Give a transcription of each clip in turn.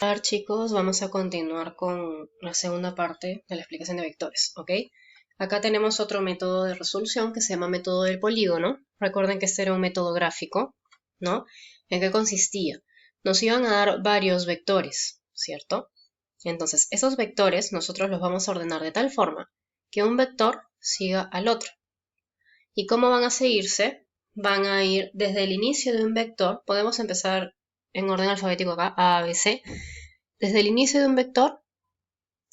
Ahora, chicos, vamos a continuar con la segunda parte de la explicación de vectores, ¿ok? Acá tenemos otro método de resolución que se llama método del polígono. Recuerden que este era un método gráfico, ¿no? ¿En qué consistía? Nos iban a dar varios vectores, ¿cierto? Entonces, esos vectores nosotros los vamos a ordenar de tal forma que un vector siga al otro. ¿Y cómo van a seguirse? Van a ir desde el inicio de un vector, podemos empezar en orden alfabético acá, A, B, C, desde el inicio de un vector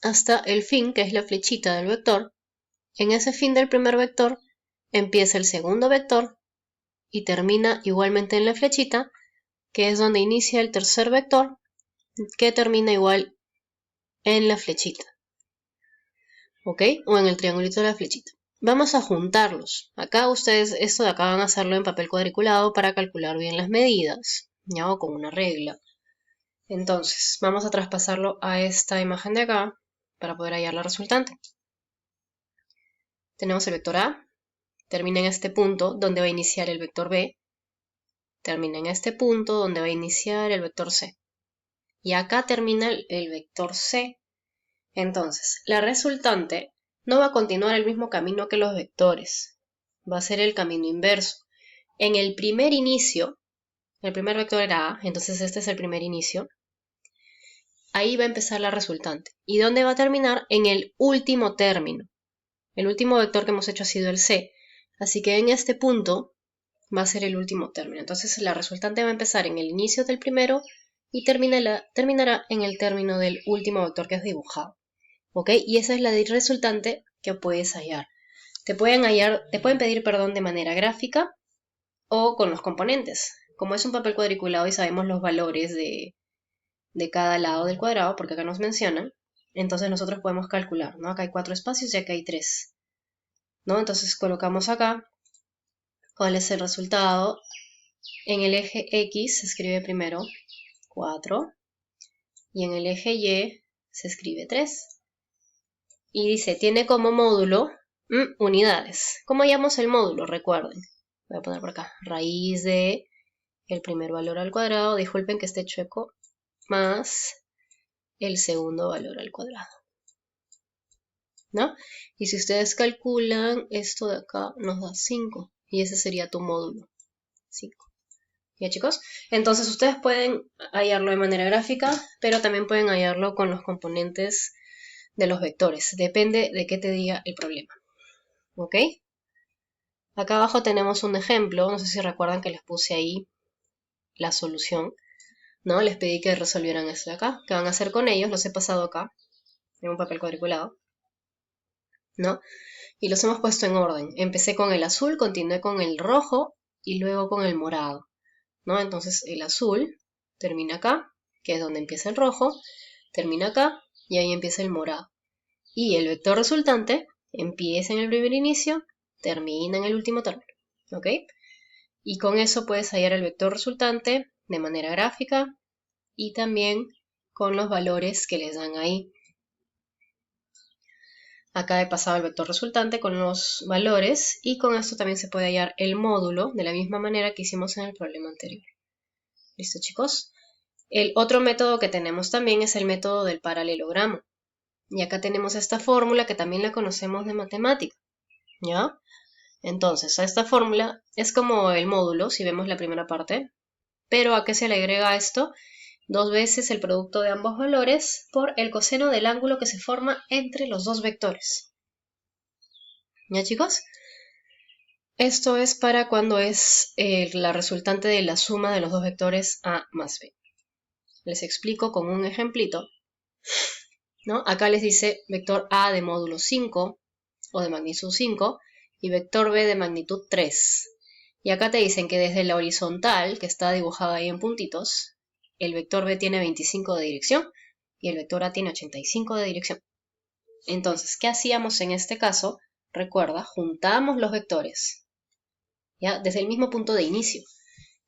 hasta el fin, que es la flechita del vector. En ese fin del primer vector empieza el segundo vector y termina igualmente en la flechita, que es donde inicia el tercer vector, que termina igual en la flechita, ¿ok? O en el triangulito de la flechita. Vamos a juntarlos. Acá ustedes, esto de acá van a hacerlo en papel cuadriculado para calcular bien las medidas, ¿ya? O con una regla. Entonces, vamos a traspasarlo a esta imagen de acá para poder hallar la resultante. Tenemos el vector A, termina en este punto donde va a iniciar el vector B, termina en este punto donde va a iniciar el vector C. Y acá termina el vector C. Entonces, la resultante no va a continuar el mismo camino que los vectores. Va a ser el camino inverso. En el primer inicio, el primer vector era A, entonces este es el primer inicio. Ahí va a empezar la resultante. ¿Y dónde va a terminar? En el último término. El último vector que hemos hecho ha sido el C. Así que en este punto va a ser el último término. Entonces la resultante va a empezar en el inicio del primero y terminará en el término del último vector que has dibujado. ¿Ok? Y esa es la resultante que puedes hallar. Te pueden pedir perdón de manera gráfica o con los componentes. Como es un papel cuadriculado y sabemos los valores de cada lado del cuadrado, porque acá nos mencionan, entonces nosotros podemos calcular, ¿no? Acá hay 4 espacios y acá hay 3, ¿no? Entonces colocamos acá cuál es el resultado. En el eje X se escribe primero 4 y en el eje Y se escribe 3. Y dice, tiene como módulo unidades. ¿Cómo hallamos el módulo? Recuerden. Voy a poner por acá, raíz de el primer valor al cuadrado, disculpen que esté chueco, más el segundo valor al cuadrado, ¿no? Y si ustedes calculan, esto de acá nos da 5 y ese sería tu módulo, 5. ¿Ya, chicos? Entonces ustedes pueden hallarlo de manera gráfica, pero también pueden hallarlo con los componentes de los vectores. Depende de qué te diga el problema. ¿Ok? Acá abajo tenemos un ejemplo. No sé si recuerdan que les puse ahí la solución, ¿no? Les pedí que resolvieran esto de acá. ¿Qué van a hacer con ellos? Los he pasado acá, en un papel cuadriculado, ¿no? Y los hemos puesto en orden. Empecé con el azul, continué con el rojo y luego con el morado, ¿no? Entonces el azul termina acá, que es donde empieza el rojo, termina acá y ahí empieza el morado. Y el vector resultante empieza en el primer inicio, termina en el último término, ¿ok? Y con eso puedes hallar el vector resultante de manera gráfica y también con los valores que les dan ahí. Acá he pasado el vector resultante con los valores y con esto también se puede hallar el módulo de la misma manera que hicimos en el problema anterior. ¿Listo, chicos? El otro método que tenemos también es el método del paralelogramo. Y acá tenemos esta fórmula que también la conocemos de matemática, ¿ya? Entonces, a esta fórmula es como el módulo, si vemos la primera parte, pero ¿a qué se le agrega esto? 2 veces el producto de ambos valores por el coseno del ángulo que se forma entre los dos vectores. ¿Ya, chicos? Esto es para cuando es la resultante de la suma de los dos vectores A más B. Les explico con un ejemplito, ¿no? Acá les dice vector A de módulo 5 o de magnitud 5 y vector B de magnitud 3. Y acá te dicen que desde la horizontal, que está dibujada ahí en puntitos, el vector B tiene 25 de dirección y el vector A tiene 85 de dirección. Entonces, ¿qué hacíamos en este caso? Recuerda, juntamos los vectores, ¿ya? Desde el mismo punto de inicio.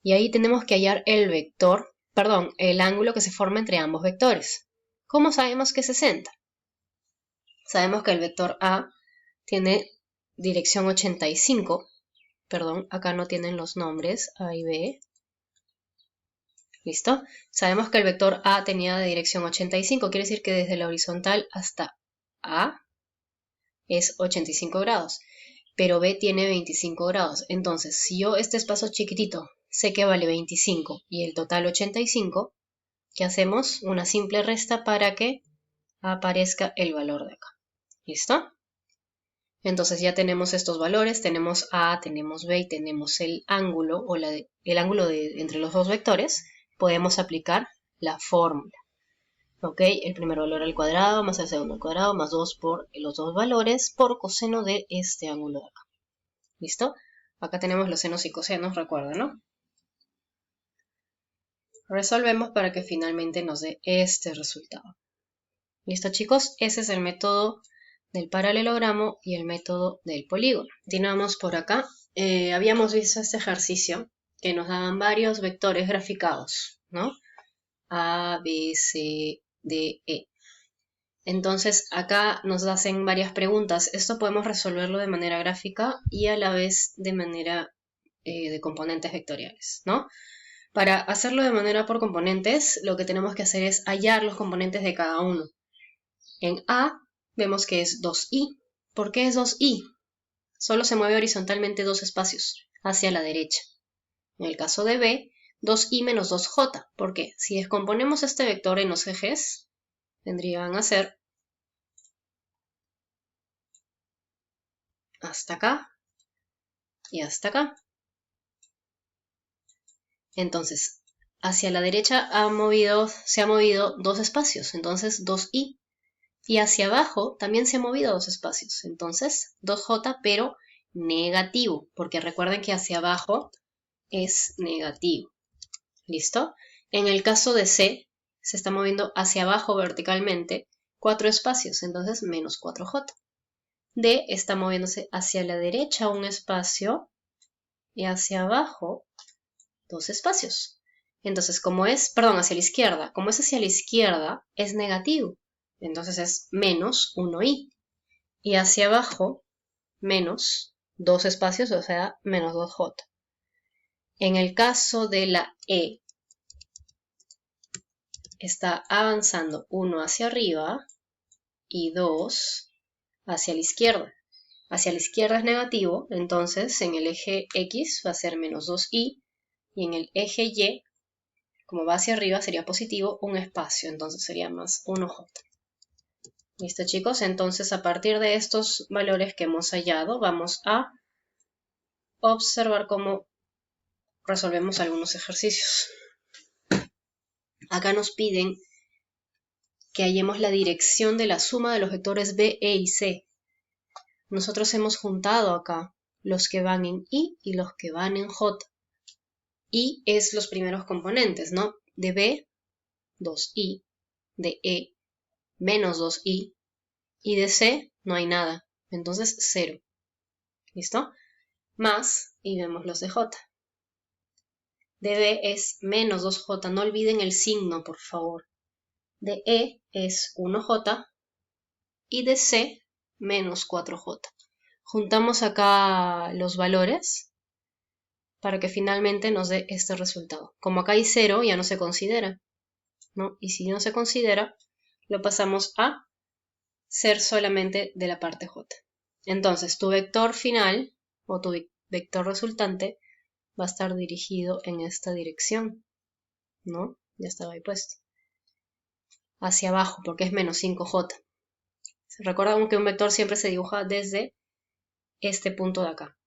Y ahí tenemos que hallar el ángulo que se forma entre ambos vectores. ¿Cómo sabemos que es 60? Sabemos que el vector A tiene dirección 85, acá no tienen los nombres, A y B. ¿Listo? Sabemos que el vector A tenía de dirección 85, quiere decir que desde la horizontal hasta A es 85 grados, pero B tiene 25 grados. Entonces, si yo este espacio chiquitito sé que vale 25 y el total 85, ¿qué hacemos? Una simple resta para que aparezca el valor de acá. ¿Listo? Entonces ya tenemos estos valores, tenemos A, tenemos B y tenemos el ángulo o el ángulo entre los dos vectores. Podemos aplicar la fórmula. ¿Ok? El primer valor al cuadrado más el segundo al cuadrado más 2 por los dos valores por coseno de este ángulo de acá. ¿Listo? Acá tenemos los senos y cosenos, recuerden, ¿no? Resolvemos para que finalmente nos dé este resultado. ¿Listo, chicos? Ese es el método del paralelogramo y el método del polígono. Continuamos por acá. Habíamos visto este ejercicio que nos daban varios vectores graficados, ¿no? A, B, C, D, E. Entonces acá nos hacen varias preguntas. Esto podemos resolverlo de manera gráfica y a la vez de manera de componentes vectoriales, ¿no? Para hacerlo de manera por componentes, lo que tenemos que hacer es hallar los componentes de cada uno. En A vemos que es 2i. ¿Por qué es 2i? Solo se mueve horizontalmente dos espacios, hacia la derecha. En el caso de B, 2i menos 2j. ¿Por qué? Si descomponemos este vector en los ejes, vendrían a ser hasta acá y hasta acá. Entonces, hacia la derecha se ha movido dos espacios, entonces 2i. Y hacia abajo también se han movido dos espacios, entonces 2j, pero negativo, porque recuerden que hacia abajo es negativo. ¿Listo? En el caso de C, se está moviendo hacia abajo verticalmente 4 espacios, entonces menos 4j. D está moviéndose hacia la derecha un espacio y hacia abajo dos espacios. Entonces, hacia la izquierda, como es hacia la izquierda, es negativo. Entonces es menos 1i. Y hacia abajo, menos dos espacios, o sea, menos 2j. En el caso de la E, está avanzando 1 hacia arriba y 2 hacia la izquierda. Hacia la izquierda es negativo, entonces en el eje X va a ser menos 2i y en el eje Y, como va hacia arriba, sería positivo un espacio, entonces sería más 1j. ¿Listo, chicos? Entonces, a partir de estos valores que hemos hallado, vamos a observar cómo resolvemos algunos ejercicios. Acá nos piden que hallemos la dirección de la suma de los vectores B, E y C. Nosotros hemos juntado acá los que van en I y los que van en J. I es los primeros componentes, ¿no? De B, 2i, de E, menos 2i, y de C no hay nada, entonces 0. ¿Listo? Más, y vemos los de J. De B es menos 2j, no olviden el signo, por favor. De E es 1j y de C menos 4j. Juntamos acá los valores para que finalmente nos dé este resultado. Como acá hay 0, ya no se considera, ¿no? Y si no se considera, lo pasamos a ser solamente de la parte j. Entonces, tu vector final o tu vector resultante va a estar dirigido en esta dirección, ¿no? Ya estaba ahí puesto. Hacia abajo, porque es menos 5j. Recuerden que un vector siempre se dibuja desde este punto de acá,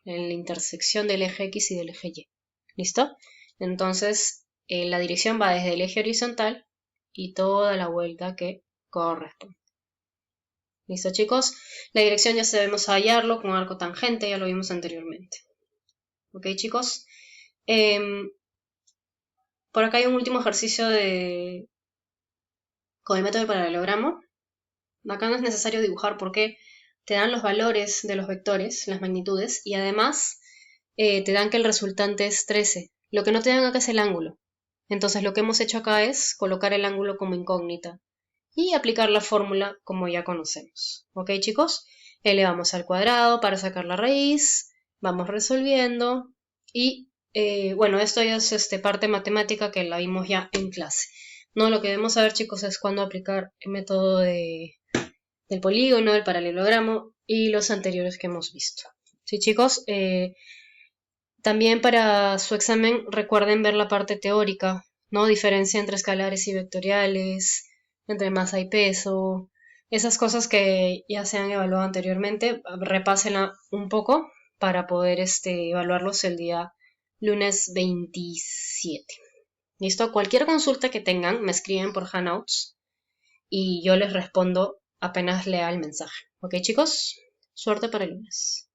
en la intersección del eje X y del eje Y. ¿Listo? Entonces, la dirección va desde el eje horizontal y toda la vuelta que corresponde. ¿Listo, chicos? La dirección ya sabemos hallarlo con arco tangente, ya lo vimos anteriormente. ¿Ok, chicos? Por acá hay un último ejercicio con el método del paralelogramo. Acá no es necesario dibujar porque te dan los valores de los vectores, las magnitudes, y además te dan que el resultante es 13. Lo que no te dan acá es el ángulo. Entonces lo que hemos hecho acá es colocar el ángulo como incógnita y aplicar la fórmula como ya conocemos. ¿Ok, chicos? Elevamos al cuadrado para sacar la raíz, vamos resolviendo y bueno, esto ya es parte matemática que la vimos ya en clase. No, lo que debemos saber, chicos, es cuándo aplicar el método del polígono, el paralelogramo y los anteriores que hemos visto. Sí, chicos, también para su examen recuerden ver la parte teórica, ¿no? Diferencia entre escalares y vectoriales, entre masa y peso, esas cosas que ya se han evaluado anteriormente, repásenla un poco para poder evaluarlos el día lunes 27. ¿Listo? Cualquier consulta que tengan, me escriben por Hangouts y yo les respondo apenas lea el mensaje. ¿Ok, chicos? Suerte para el lunes.